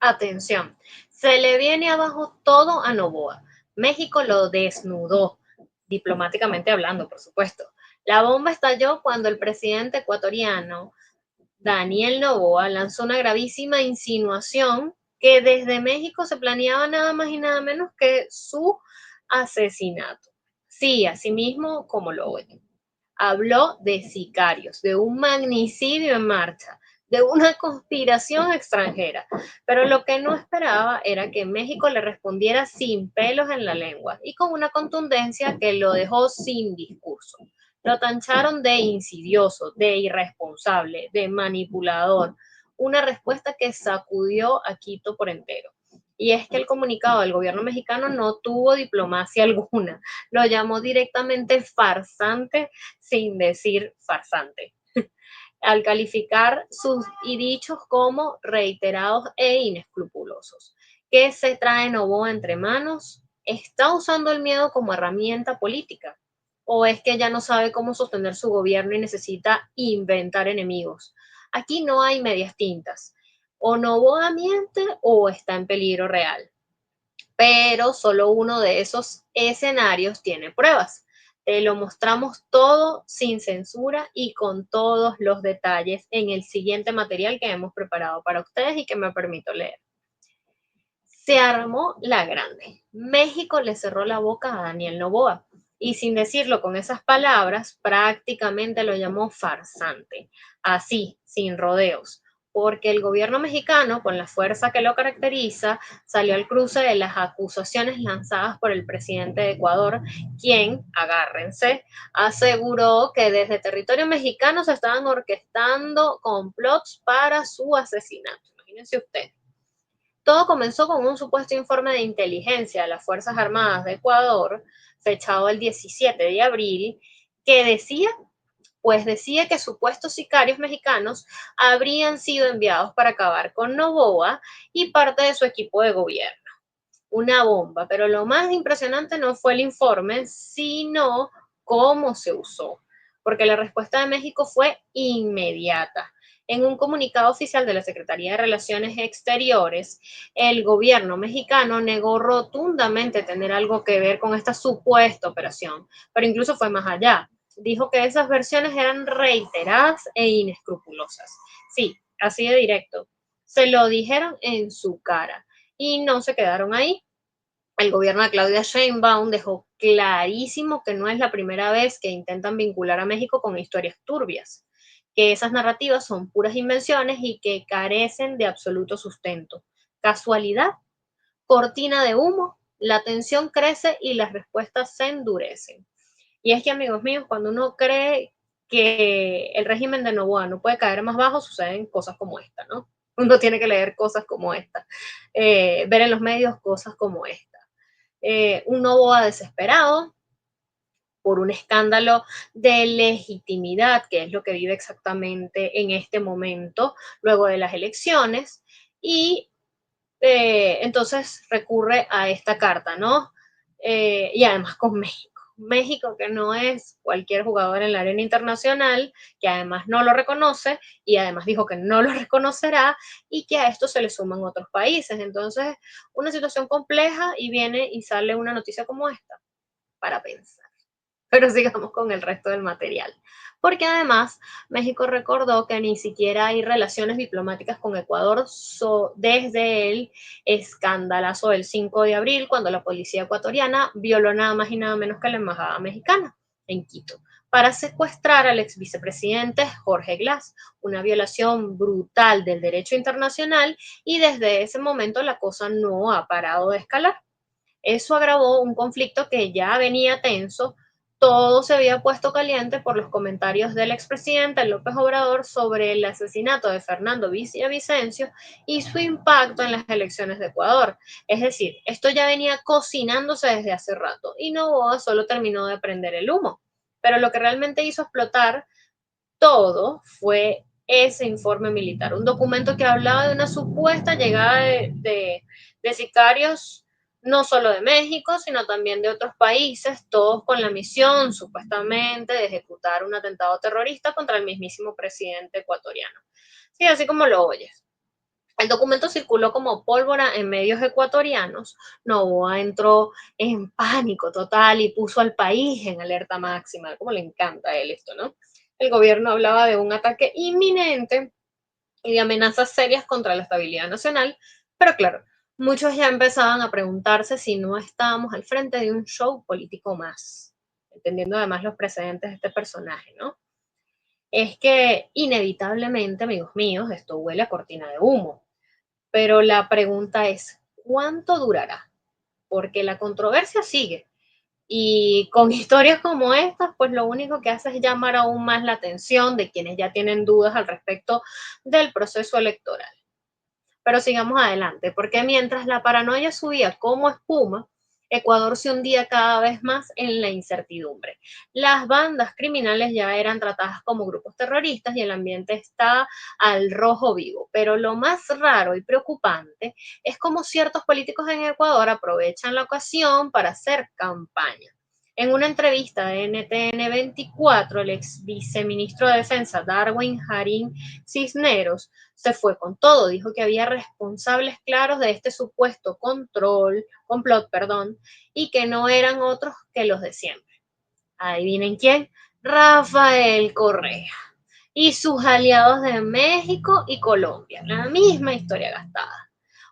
Atención, se le viene abajo todo a Noboa. México lo desnudó, diplomáticamente hablando, por supuesto. La bomba estalló cuando el presidente ecuatoriano Daniel Noboa lanzó una gravísima insinuación que desde México se planeaba nada más y nada menos que su asesinato. Sí, así mismo como lo oyen. Habló de sicarios, de un magnicidio en marcha, de una conspiración extranjera, pero lo que no esperaba era que México le respondiera sin pelos en la lengua y con una contundencia que lo dejó sin discurso. Lo tancharon de insidioso, de irresponsable, de manipulador, una respuesta que sacudió a Quito por entero. Y es que el comunicado del gobierno mexicano no tuvo diplomacia alguna, lo llamó directamente farsante sin decir farsante, al calificar sus dichos como reiterados e inescrupulosos. ¿Qué se trae Novoa entre manos? ¿Está usando el miedo como herramienta política? ¿O es que ya no sabe cómo sostener su gobierno y necesita inventar enemigos? Aquí no hay medias tintas. O Novoa miente o está en peligro real, pero solo uno de esos escenarios tiene pruebas. Te lo mostramos todo sin censura y con todos los detalles en el siguiente material que hemos preparado para ustedes y que me permito leer. Se armó la grande. México le cerró la boca a Daniel Noboa y sin decirlo con esas palabras, prácticamente lo llamó farsante, así, sin rodeos, porque el gobierno mexicano, con la fuerza que lo caracteriza, salió al cruce de las acusaciones lanzadas por el presidente de Ecuador, quien, agárrense, aseguró que desde territorio mexicano se estaban orquestando complots para su asesinato. Imagínense ustedes. Todo comenzó con un supuesto informe de inteligencia de las Fuerzas Armadas de Ecuador, fechado el 17 de abril, que decía que supuestos sicarios mexicanos habrían sido enviados para acabar con Noboa y parte de su equipo de gobierno. Una bomba, pero lo más impresionante no fue el informe, sino cómo se usó, porque la respuesta de México fue inmediata. En un comunicado oficial de la Secretaría de Relaciones Exteriores, el gobierno mexicano negó rotundamente tener algo que ver con esta supuesta operación, pero incluso fue más allá. Dijo que esas versiones eran reiteradas e inescrupulosas. Sí, así de directo. Se lo dijeron en su cara y no se quedaron ahí. El gobierno de Claudia Sheinbaum dejó clarísimo que no es la primera vez que intentan vincular a México con historias turbias, que esas narrativas son puras invenciones y que carecen de absoluto sustento. ¿Casualidad? ¿Cortina de humo? La tensión crece y las respuestas se endurecen. Y es que, amigos míos, cuando uno cree que el régimen de Noboa no puede caer más bajo, suceden cosas como esta, ¿no? Uno tiene que leer cosas como esta, ver en los medios cosas como esta. Un Noboa desesperado por un escándalo de legitimidad, que es lo que vive exactamente en este momento, luego de las elecciones, y entonces recurre a esta carta, ¿no? Y además con México. México, que no es cualquier jugador en la arena internacional, que además no lo reconoce y además dijo que no lo reconocerá y que a esto se le suman otros países. Entonces, una situación compleja y viene y sale una noticia como esta para pensar. Pero sigamos con el resto del material. Porque además México recordó que ni siquiera hay relaciones diplomáticas con Ecuador desde el escandalazo del 5 de abril, cuando la policía ecuatoriana violó nada más y nada menos que la embajada mexicana en Quito para secuestrar al ex vicepresidente Jorge Glass, una violación brutal del derecho internacional, y desde ese momento la cosa no ha parado de escalar. Eso agravó un conflicto que ya venía tenso. Todo se había puesto caliente por los comentarios del expresidente López Obrador sobre el asesinato de Fernando Villavicencio y su impacto en las elecciones de Ecuador. Es decir, esto ya venía cocinándose desde hace rato y Noboa solo terminó de prender el humo. Pero lo que realmente hizo explotar todo fue ese informe militar, un documento que hablaba de una supuesta llegada de sicarios no solo de México, sino también de otros países, todos con la misión supuestamente de ejecutar un atentado terrorista contra el mismísimo presidente ecuatoriano. Sí, así como lo oyes. El documento circuló como pólvora en medios ecuatorianos. Noboa entró en pánico total y puso al país en alerta máxima. Como le encanta a él esto, ¿no? El gobierno hablaba de un ataque inminente y de amenazas serias contra la estabilidad nacional, pero claro, muchos ya empezaban a preguntarse si no estábamos al frente de un show político más, entendiendo además los precedentes de este personaje, ¿no? Es que inevitablemente, amigos míos, esto huele a cortina de humo, pero la pregunta es, ¿cuánto durará? Porque la controversia sigue. Y con historias como estas, pues lo único que hace es llamar aún más la atención de quienes ya tienen dudas al respecto del proceso electoral. Pero sigamos adelante, porque mientras la paranoia subía como espuma, Ecuador se hundía cada vez más en la incertidumbre. Las bandas criminales ya eran tratadas como grupos terroristas y el ambiente está al rojo vivo. Pero lo más raro y preocupante es cómo ciertos políticos en Ecuador aprovechan la ocasión para hacer campaña. En una entrevista de NTN 24, el ex viceministro de Defensa Darwin Harín Cisneros se fue con todo, dijo que había responsables claros de este supuesto complot, perdón, y que no eran otros que los de siempre. Adivinen quién, Rafael Correa y sus aliados de México y Colombia, la misma historia gastada.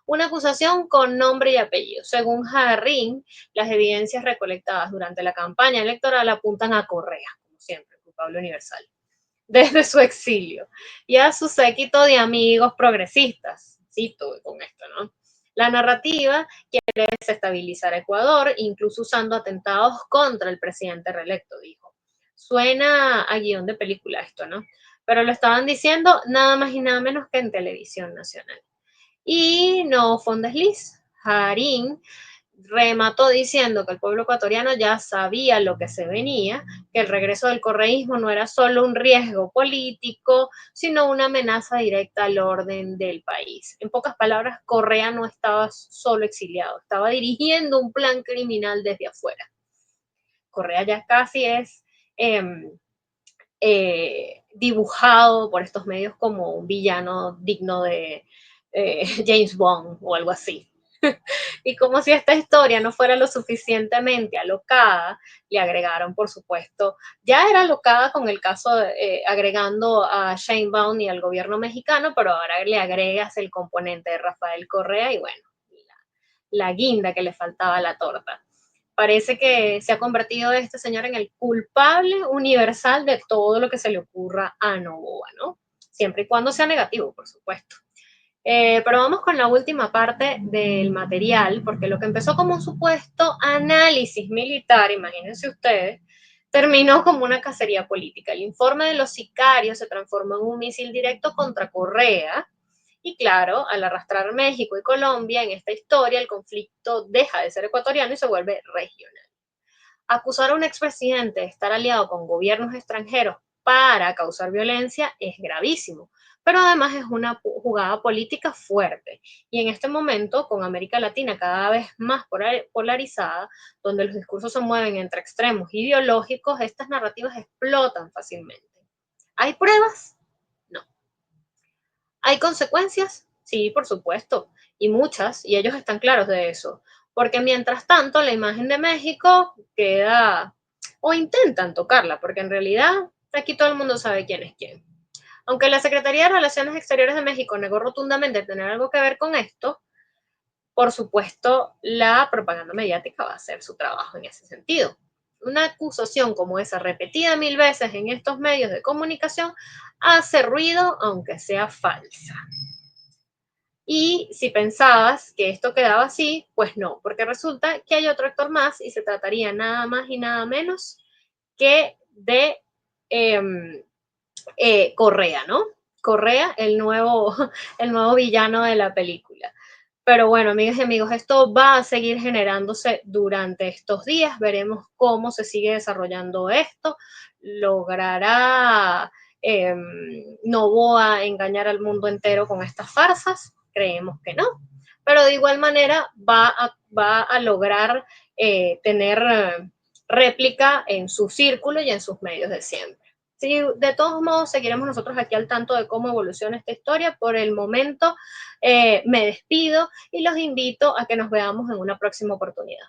Una acusación con nombre y apellido. Según Jarrín, las evidencias recolectadas durante la campaña electoral apuntan a Correa, como siempre, culpable universal desde su exilio y a su séquito de amigos progresistas. Cito con esto, ¿no? La narrativa quiere desestabilizar Ecuador, incluso usando atentados contra el presidente reelecto, dijo. Suena a guión de película esto, ¿no? Pero lo estaban diciendo nada más y nada menos que en televisión nacional. Y no fue un desliz. Harín remató diciendo que el pueblo ecuatoriano ya sabía lo que se venía, que el regreso del correísmo no era solo un riesgo político, sino una amenaza directa al orden del país. En pocas palabras, Correa no estaba solo exiliado, estaba dirigiendo un plan criminal desde afuera. Correa ya casi es dibujado por estos medios como un villano digno de James Bond o algo así. Y como si esta historia no fuera lo suficientemente alocada, le agregaron, por supuesto, ya era alocada con el caso, agregando a Shane Baum y al gobierno mexicano, pero ahora le agregas el componente de Rafael Correa y bueno, la guinda que le faltaba a la torta. Parece que se ha convertido este señor en el culpable universal de todo lo que se le ocurra a Novoa, ¿no? Siempre y cuando sea negativo, por supuesto. Pero vamos con la última parte del material, porque lo que empezó como un supuesto análisis militar, imagínense ustedes, terminó como una cacería política. El informe de los sicarios se transformó en un misil directo contra Correa. Y claro, al arrastrar México y Colombia en esta historia, el conflicto deja de ser ecuatoriano y se vuelve regional. Acusar a un expresidente de estar aliado con gobiernos extranjeros para causar violencia es gravísimo, pero además es una jugada política fuerte. Y en este momento, con América Latina cada vez más polarizada, donde los discursos se mueven entre extremos ideológicos, estas narrativas explotan fácilmente. ¿Hay pruebas? No. ¿Hay consecuencias? Sí, por supuesto, y muchas, y ellos están claros de eso, porque mientras tanto la imagen de México queda, o intentan tocarla, porque en realidad aquí todo el mundo sabe quién es quién. Aunque la Secretaría de Relaciones Exteriores de México negó rotundamente tener algo que ver con esto, por supuesto, la propaganda mediática va a hacer su trabajo en ese sentido. Una acusación como esa repetida 1000 veces en estos medios de comunicación hace ruido aunque sea falsa. Y si pensabas que esto quedaba así, pues no, porque resulta que hay otro actor más y se trataría nada más y nada menos que de Correa, ¿no? Correa, el nuevo villano de la película. Pero bueno, amigas y amigos, esto va a seguir generándose durante estos días. Veremos cómo se sigue desarrollando esto. ¿Logrará Novoa engañar al mundo entero con estas farsas? Creemos que no. Pero de igual manera va a lograr tener réplica en su círculo y en sus medios de siempre. Sí, de todos modos, seguiremos nosotros aquí al tanto de cómo evoluciona esta historia. Por el momento, me despido y los invito a que nos veamos en una próxima oportunidad.